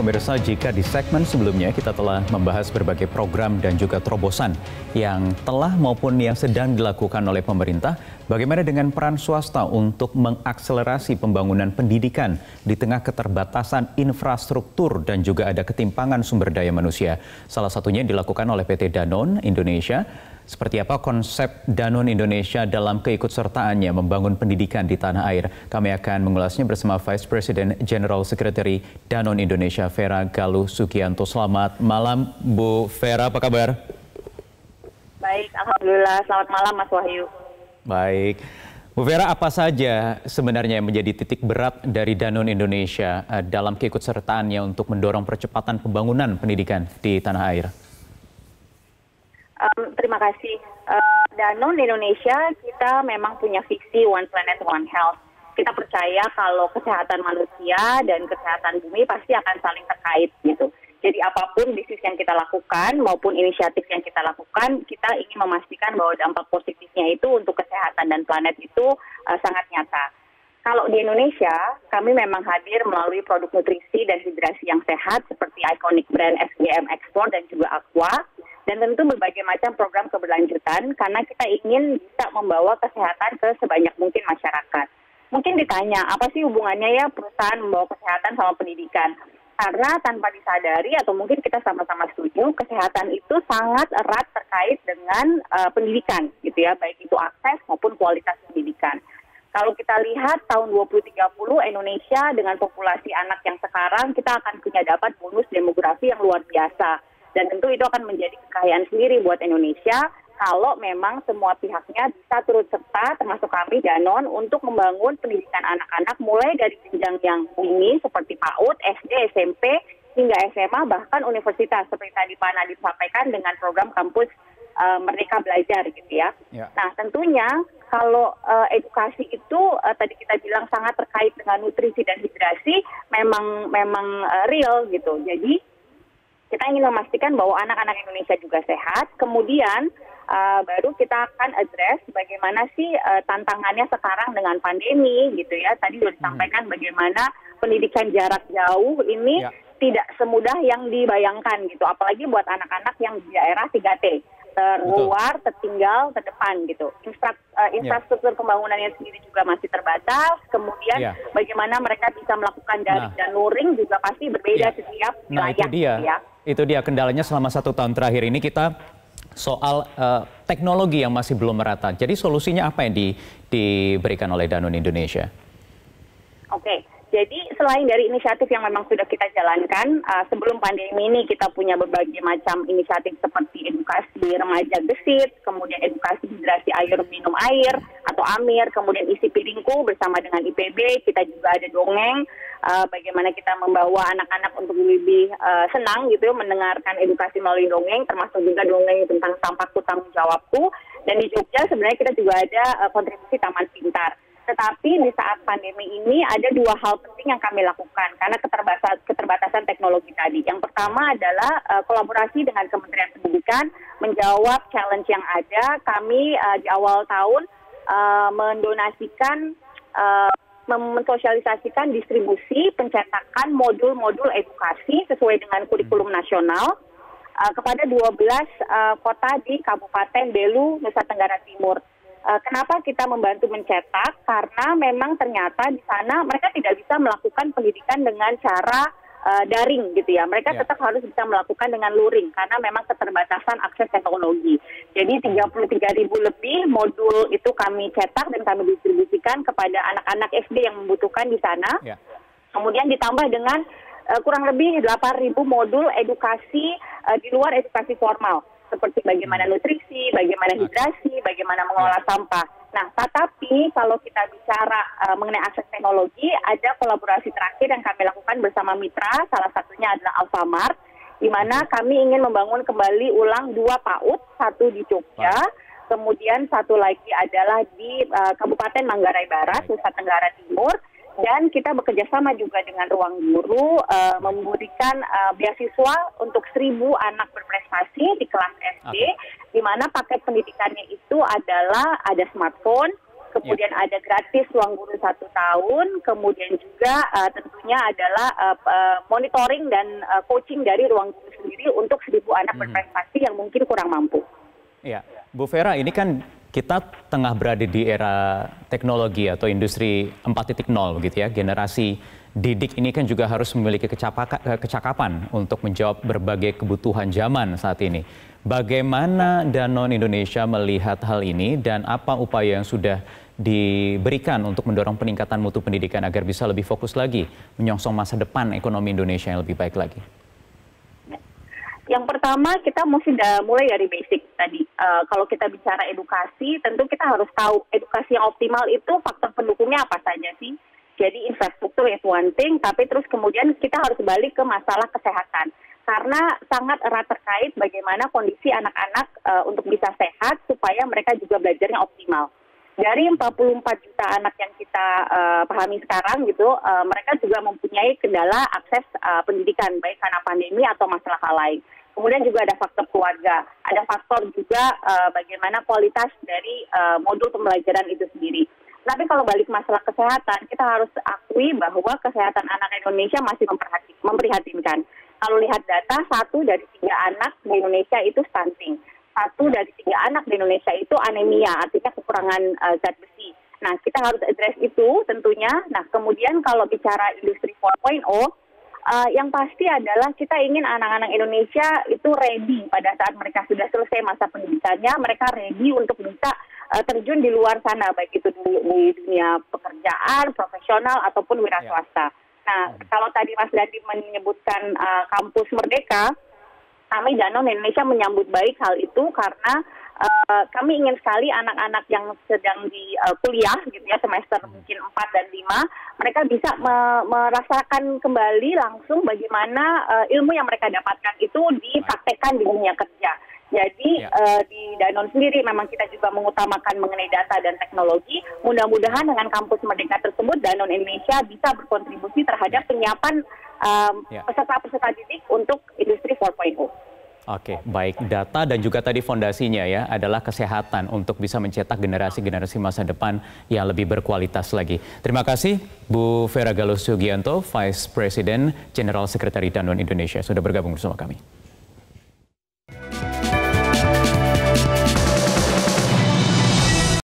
pemirsa, jika di segmen sebelumnya kita telah membahas berbagai program dan juga terobosan yang telah maupun yang sedang dilakukan oleh pemerintah, bagaimana dengan peran swasta untuk mengakselerasi pembangunan pendidikan di tengah keterbatasan infrastruktur dan juga ada ketimpangan sumber daya manusia. Salah satunya dilakukan oleh PT Danone Indonesia. Seperti apa konsep Danone Indonesia dalam keikutsertaannya membangun pendidikan di tanah air? Kami akan mengulasnya bersama Vice President General Secretary Danone Indonesia, Vera Galuh Sugianto. Selamat malam, Bu Vera, apa kabar? Baik, alhamdulillah. Selamat malam, Mas Wahyu. Baik. Bu Vera, apa saja sebenarnya yang menjadi titik berat dari Danone Indonesia dalam keikutsertaannya untuk mendorong percepatan pembangunan pendidikan di tanah air? Terima kasih. Danone Indonesia, kita memang punya visi One Planet, One Health. Kita percaya kalau kesehatan manusia dan kesehatan bumi pasti akan saling terkait gitu. Jadi apapun bisnis yang kita lakukan maupun inisiatif yang kita lakukan, kita ingin memastikan bahwa dampak positifnya itu untuk kesehatan dan planet itu sangat nyata. Kalau di Indonesia, kami memang hadir melalui produk nutrisi dan hidrasi yang sehat seperti ikonik brand SGM Export dan juga Aqua. Dan tentu berbagai macam program keberlanjutan karena kita ingin bisa membawa kesehatan ke sebanyak mungkin masyarakat. Mungkin ditanya, apa sih hubungannya ya perusahaan membawa kesehatan sama pendidikan? Karena tanpa disadari atau mungkin kita sama-sama setuju, kesehatan itu sangat erat terkait dengan pendidikan, gitu ya, baik itu akses maupun kualitas pendidikan. Kalau kita lihat tahun 2030 Indonesia dengan populasi anak yang sekarang, kita akan punya dapat bonus demografi yang luar biasa. Dan tentu itu akan menjadi kekayaan sendiri buat Indonesia kalau memang semua pihaknya bisa turut serta, termasuk kami Danone, untuk membangun pendidikan anak-anak mulai dari jenjang yang dini seperti PAUD, SD, SMP, hingga SMA, bahkan universitas seperti tadi Pak Nadiem sampaikan dengan program kampus Merdeka Belajar gitu ya. Nah tentunya kalau edukasi itu tadi kita bilang sangat terkait dengan nutrisi dan hidrasi memang real gitu. Jadi kita ingin memastikan bahwa anak-anak Indonesia juga sehat, kemudian baru kita akan address bagaimana sih tantangannya sekarang dengan pandemi gitu ya. Tadi sudah disampaikan bagaimana pendidikan jarak jauh ini tidak semudah yang dibayangkan gitu, apalagi buat anak-anak yang di daerah 3T, terluar, tertinggal, terdepan gitu. Infrastruktur pembangunannya sendiri juga masih terbatas, kemudian bagaimana mereka bisa melakukan daring dan luring juga pasti berbeda setiap wilayah gitu ya. Itu dia kendalanya selama 1 tahun terakhir ini kita soal teknologi yang masih belum merata. Jadi solusinya apa yang diberikan oleh Danone Indonesia? Oke, jadi selain dari inisiatif yang memang sudah kita jalankan, sebelum pandemi ini kita punya berbagai macam inisiatif seperti edukasi remaja gesit, kemudian edukasi hidrasi air minum air atau AMIR, kemudian isi piringku bersama dengan IPB, kita juga ada dongeng, bagaimana kita membawa anak-anak untuk lebih senang gitu mendengarkan edukasi melalui dongeng, termasuk juga dongeng tentang sampahku tanggung jawabku. Dan di Jogja sebenarnya kita juga ada kontribusi Taman Pintar. Tetapi di saat pandemi ini ada 2 hal penting yang kami lakukan karena keterbatasan teknologi tadi. Yang pertama adalah kolaborasi dengan Kementerian Pendidikan menjawab challenge yang ada. Kami di awal tahun mendonasikan mensosialisasikan distribusi pencetakan modul-modul edukasi sesuai dengan kurikulum nasional kepada 12 kota di Kabupaten Belu, Nusa Tenggara Timur. Kenapa kita membantu mencetak? Karena memang ternyata di sana mereka tidak bisa melakukan pendidikan dengan cara daring gitu ya. Mereka tetap harus bisa melakukan dengan luring karena memang keterbatasan akses teknologi. Jadi 33.000 lebih modul itu kami cetak dan kami distribusikan kepada anak-anak SD yang membutuhkan di sana. Kemudian ditambah dengan kurang lebih 8.000 modul edukasi di luar edukasi formal. Seperti bagaimana nutrisi, bagaimana hidrasi, bagaimana mengelola sampah. Nah, tetapi kalau kita bicara mengenai akses teknologi, ada kolaborasi terakhir yang kami lakukan bersama mitra, salah satunya adalah Alfamart, di mana kami ingin membangun kembali ulang 2 PAUD, 1 di Jogja, kemudian 1 lagi adalah di Kabupaten Manggarai Barat, Nusa Tenggara Timur. Dan kita bekerja sama juga dengan Ruang Guru memberikan beasiswa untuk 1.000 anak berprestasi di kelas SD, di mana paket pendidikannya itu adalah ada smartphone, kemudian ada gratis ruang guru 1 tahun, kemudian juga tentunya adalah monitoring dan coaching dari ruang guru sendiri untuk 1.000 anak berprestasi yang mungkin kurang mampu. Ya, Bu Vera, ini kan kita tengah berada di era teknologi atau industri 4.0 begitu ya. Generasi didik ini kan juga harus memiliki kecakapan untuk menjawab berbagai kebutuhan zaman saat ini. Bagaimana Danone Indonesia melihat hal ini dan apa upaya yang sudah diberikan untuk mendorong peningkatan mutu pendidikan agar bisa lebih fokus lagi menyongsong masa depan ekonomi Indonesia yang lebih baik lagi? Yang pertama, kita mesti mulai dari basic tadi. Kalau kita bicara edukasi, tentu kita harus tahu edukasi yang optimal itu faktor pendukungnya apa saja sih. Jadi infrastruktur is one thing, tapi terus kemudian kita harus balik ke masalah kesehatan. Karena sangat erat terkait bagaimana kondisi anak-anak untuk bisa sehat supaya mereka juga belajarnya optimal. Dari 44 juta anak yang kita pahami sekarang gitu, mereka juga mempunyai kendala akses pendidikan baik karena pandemi atau masalah hal lain. Kemudian juga ada faktor keluarga, ada faktor juga bagaimana kualitas dari modul pembelajaran itu sendiri. Tapi kalau balik masalah kesehatan, kita harus akui bahwa kesehatan anak Indonesia masih memprihatinkan. Kalau lihat data, 1 dari 3 anak di Indonesia itu stunting. 1 dari 3 anak di Indonesia itu anemia, artinya kekurangan zat besi. Nah, kita harus address itu tentunya. Nah, kemudian kalau bicara industri 4.0, yang pasti adalah kita ingin anak-anak Indonesia itu ready pada saat mereka sudah selesai masa pendidikannya, mereka ready untuk bisa terjun di luar sana, baik itu di dunia pekerjaan, profesional, ataupun wira swasta. Nah, kalau tadi Mas Dandi menyebutkan kampus Merdeka, kami Danone Indonesia menyambut baik hal itu karena kami ingin sekali anak-anak yang sedang di kuliah gitu ya, semester mungkin 4 dan 5, mereka bisa merasakan kembali langsung bagaimana ilmu yang mereka dapatkan itu dipraktekkan di dunia kerja. Jadi di Danone sendiri memang kita juga mengutamakan mengenai data dan teknologi. Mudah-mudahan dengan kampus Merdeka tersebut Danone Indonesia bisa berkontribusi terhadap penyiapan peserta-peserta didik untuk industri 4.0. Oke, baik. Data dan juga tadi fondasinya ya adalah kesehatan untuk bisa mencetak generasi-generasi masa depan yang lebih berkualitas lagi. Terima kasih Bu Vera Galus Sugianto, Vice President General Secretary Danone Indonesia sudah bergabung bersama kami.